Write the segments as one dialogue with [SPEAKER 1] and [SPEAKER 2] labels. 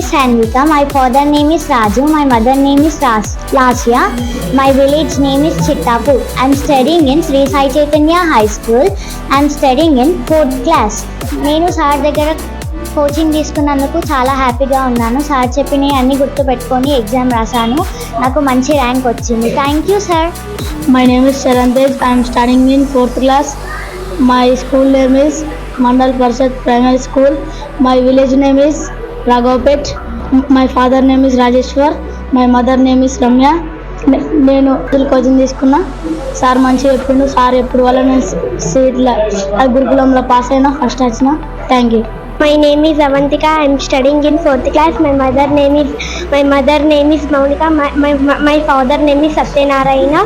[SPEAKER 1] is Hanvika. My father name is Raju. My mother name is Lasya. My village name is Chittapur. I'm studying in Sri Sai Chaitanya High School. I'm studying in 4th class. నేను sir దగ్గర coaching తీసుకున్నందుకు చాలా హ్యాపీగా ఉన్నాను. Sir చెప్పినవి అన్నీ గుర్తుపెట్టుకొని exam రాశాను. నాకు మంచి ర్యాంక్ వచ్చింది. Thank you sir.
[SPEAKER 2] My name is Sharantaj. I am studying in 4th class. My school name is Mandal Parshad Primary School. My village name is Raghavpet. My father name is Rajeshwar. My mother name is Ramya. నేను coaching తీసుకున్నా. Sir మంచిగా చెప్పిండు. Sir ఎప్పుడు వల్ల నేను సీట్ల గురుకులంలో pass అయినా, ఫస్ట్ వచ్చిన. Thank you.
[SPEAKER 1] My name is Avantika. I am studying in 4th class. My mother name is Maunika. My father name is Satyanarayana.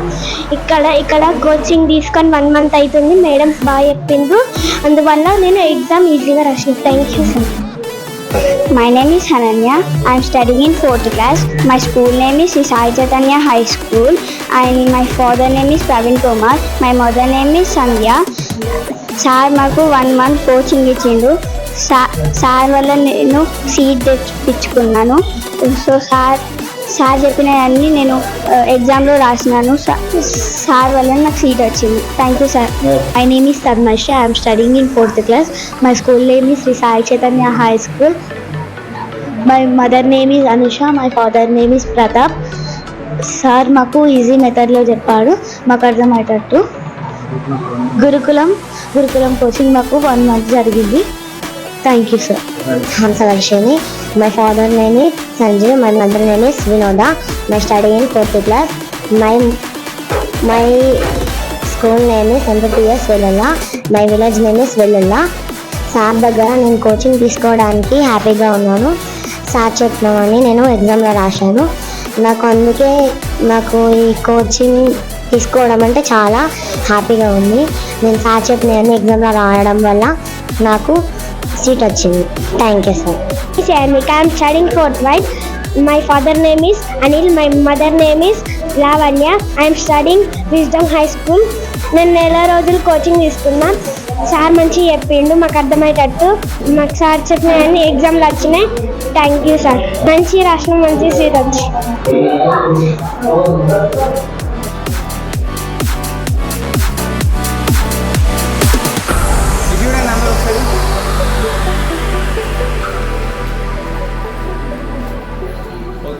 [SPEAKER 1] ఇక్కడ కోచింగ్ తీసుకొని 1 month అవుతుంది. మేడమ్స్ బాగా చెప్పిండ్రు, అందువల్ల నేను ఎగ్జామ్ ఈజీగా రాసిన. Thank you sir. My name is Hananya. I am studying in 4th class. My school name is Sri Sai Chaitanya High School. And my father name is Praveen Kumar. My mother name is Sandhya. Sir మాకు 1 month coaching ఇచ్చిండు. Sir వల్ల నేను seat తెప్పించుకున్నాను. So sir చెప్పినవన్నీ నేను ఎగ్జామ్లో రాసినాను. Sir వల్ల నాకు సీట్ వచ్చింది. Thank you sir. My name is Tanmarsha. I'm studying in 4th class. My school name is Sri Sai Chaitanya high school. My mother name is Anusha. My father name is Pratap. Sir మాకు easy మెథడ్లో చెప్పాడు, మాకు అర్థమయ్యేటట్టు. గురుకులం కోచింగ్ మాకు 1 month జరిగింది. Thank you, sir.
[SPEAKER 3] I'm Salakshmi. My father name is Sanjay. My mother name is Vinoda. I study in 4th class. My school name is MPTS Vellala. My village name is Vellala. Sir దగ్గర నేను coaching తీసుకోవడానికి హ్యాపీగా ఉన్నాను. Sir చెప్పినవన్నీ నేను ఎగ్జామ్లో రాశాను. అందుకే నాకు ఈ కోచింగ్ తీసుకోవడం అంటే చాలా హ్యాపీగా ఉంది. నేను సార్ చెప్పినవన్నీ ఎగ్జామ్లో రాయడం వల్ల నాకు సీట్ వచ్చింది. Thank you sir.
[SPEAKER 1] Shamika. I am studying 4th right. My father name is Anil. My mother name is Lavanya. I am studying Wisdom High School. నేను నెల రోజులు కోచింగ్ తీసుకున్నా. సార్ మంచిగా చెప్పిండు, మాకు అర్థమయ్యేటట్టు. మాకు సార్ చెప్పినవన్నీ ఎగ్జామ్లు వచ్చినాయి. Thank you sir. మంచి రాసిన, మంచి సీట్ వచ్చి.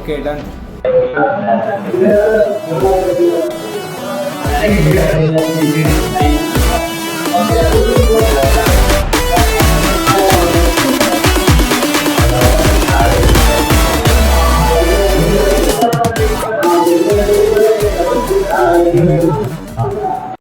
[SPEAKER 4] Okay, done.